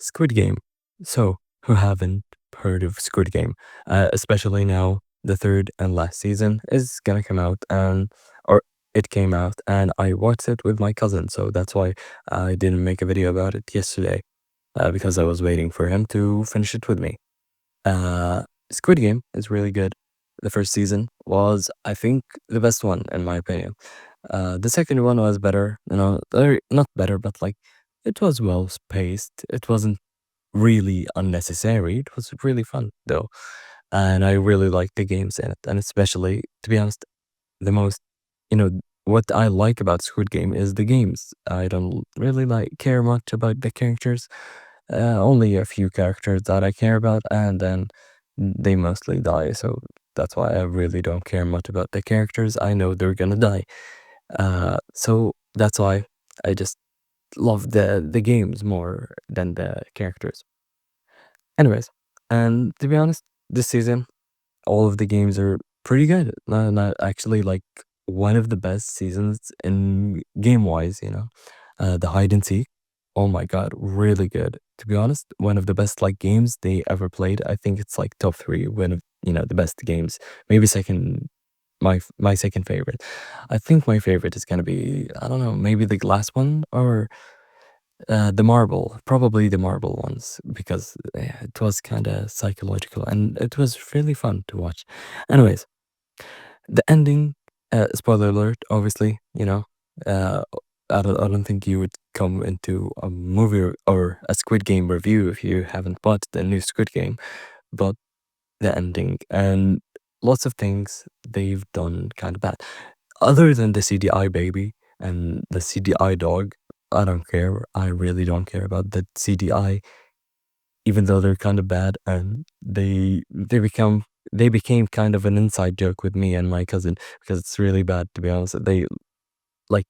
Squid Game. So, who haven't heard of Squid Game? Especially now, the third and last season is gonna come out, or it came out, and I watched it with my cousin. So that's why I didn't make a video about it yesterday, because I was waiting for him to finish it with me. Uh, Squid Game is really good. The first season was, I think, the best one in my opinion. The second one was better, not better, but like it was well paced. It wasn't really unnecessary. It was really fun though, and I really liked the games in it. And especially, to be honest, the most, you know, what I like about Squid Game is the games. I don't really like care much about the characters. Only a few characters that I care about, and then they mostly die. So that's why I really don't care much about the characters. I know they're gonna die. So that's why I just love the games more than the characters. Anyways, and to be honest, this season all of the games are pretty good. Not actually like one of the best seasons in game wise. The hide and seek. Oh my god, really good. To be honest, one of the best like games they ever played. I think it's like top three. One of the best games. Maybe second. My second favorite. I think my favorite is gonna be, I don't know, maybe the last one, or the marble, probably the marble ones, because it was kind of psychological and it was really fun to watch. Anyways, the ending, spoiler alert, obviously, uh, I don't think you would come into a movie or a Squid Game review if you haven't watched the new Squid Game, but the ending and lots of things they've done kind of bad. Other than the CDI baby and the CDI dog, I don't care. I really don't care about the CDI, even though they're kind of bad, and they became kind of an inside joke with me and my cousin because it's really bad, to be honest. They like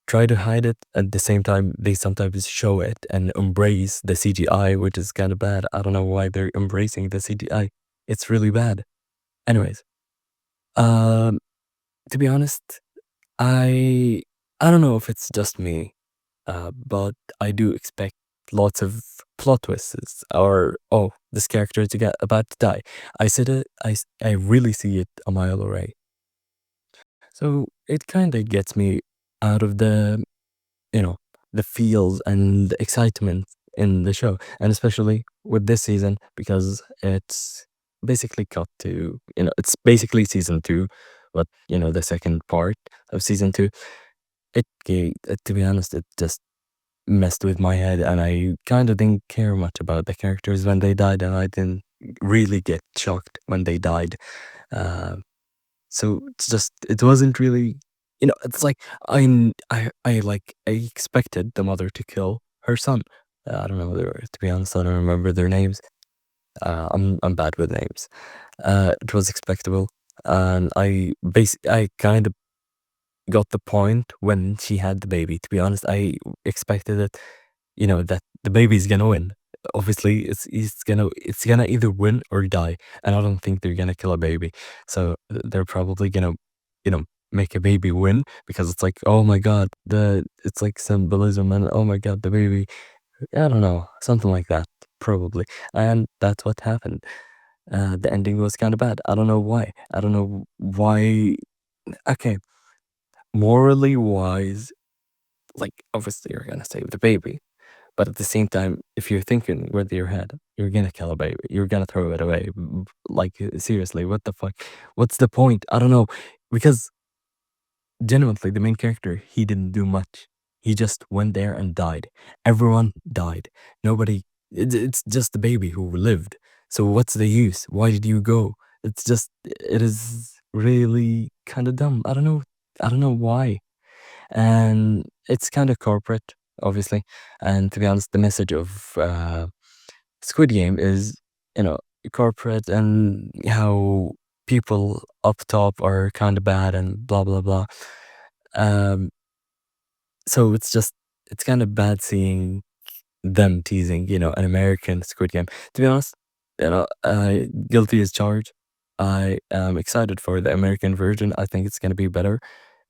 try to hide it, at the same time they sometimes show it and embrace the CGI, which is kind of bad. I don't know why they're embracing the CGI. It's really bad. Anyways, um, to be honest, I I don't know if it's just me, but I do expect lots of plot twists, or oh, this character is about to die. I said it. I really see it a mile away. So it kind of gets me out of you know the feels and the excitement in the show, and especially with this season because it's basically cut to it's basically season two, but the second part of season two. To be honest, it just messed with my head, and I kind of didn't care much about the characters when they died, and I didn't really get shocked when they died. Uh, so it wasn't really, it's like I expected the mother to kill her son. I don't know, to be honest, I don't remember their names. I'm bad with names. It was expectable, and I kind of got the point when she had the baby. To be honest, I expected it, that the baby's gonna win. Obviously, it's gonna either win or die, and I don't think they're gonna kill a baby. So they're probably gonna, you know, make a baby win because it's like, oh my god, it's like symbolism, and oh my god, the baby. I don't know, something like that, probably, and that's what happened. The ending was kind of bad. I don't know why. I don't know why. Okay, morally wise, like obviously you're gonna save the baby, but at the same time, if you're thinking with your head, you're gonna kill a baby, you're gonna throw it away. Like seriously, what the fuck? What's the point? I don't know, because genuinely, the main character, he didn't do much. He just went there and died. Everyone died. Nobody. It's just the baby who lived. So what's the use? Why did you go? It is really kind of dumb. I don't know. I don't know why. And it's kind of corporate, obviously. And to be honest, the message of Squid Game is, you know, corporate, and how people up top are kind of bad and blah blah blah. Um, so it's kind of bad seeing them teasing, an American Squid Game. To be honest, guilty as charged. I am excited for the American version. I think it's gonna be better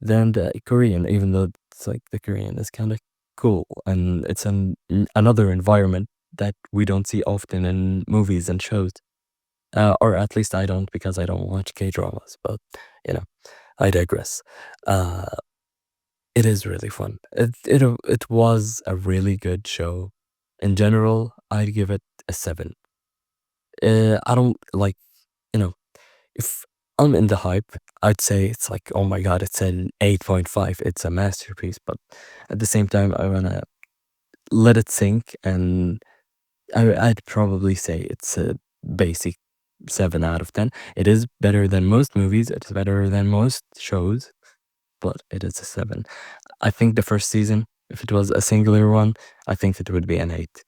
than the Korean, even though it's like the Korean is kind of cool and it's another environment. that we don't see often in movies and shows. Or at least I don't, because I don't watch K-dramas, but you know, I digress. Uh, it is really fun. It was a really good show. In general, I'd give it a 7. I don't like, you know, if I'm in the hype, I'd say it's like, oh my God, it's an 8.5. It's a masterpiece. But at the same time, I wanna let it sink, and I'd probably say it's a basic 7 out of 10. It is better than most movies. It's better than most shows, but it is a 7. I think the first season, if it was a singular one, I think it would be an 8.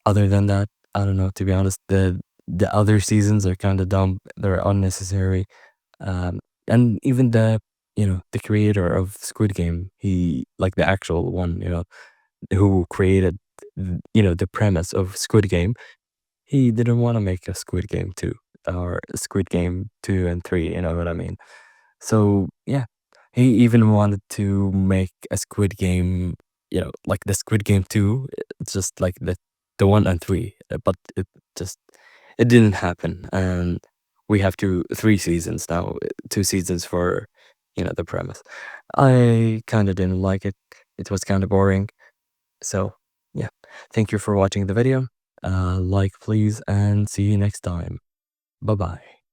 Other than that, I don't know, to be honest. The other seasons are kind of dumb. They're unnecessary. Um, and even the creator of Squid Game, he, like the actual one, who created, the premise of Squid Game, he didn't want to make a Squid Game 2 or Squid Game 2 and 3, you know what I mean? So, yeah, he even wanted to make a Squid Game, like the Squid Game 2, it's just like the 1 and 3, but just it didn't happen. And we have 3 seasons now, 2 seasons for, the premise. I kind of didn't like it. It was kind of boring. So, yeah. Thank you for watching the video. Like, please, and see you next time. Bye bye.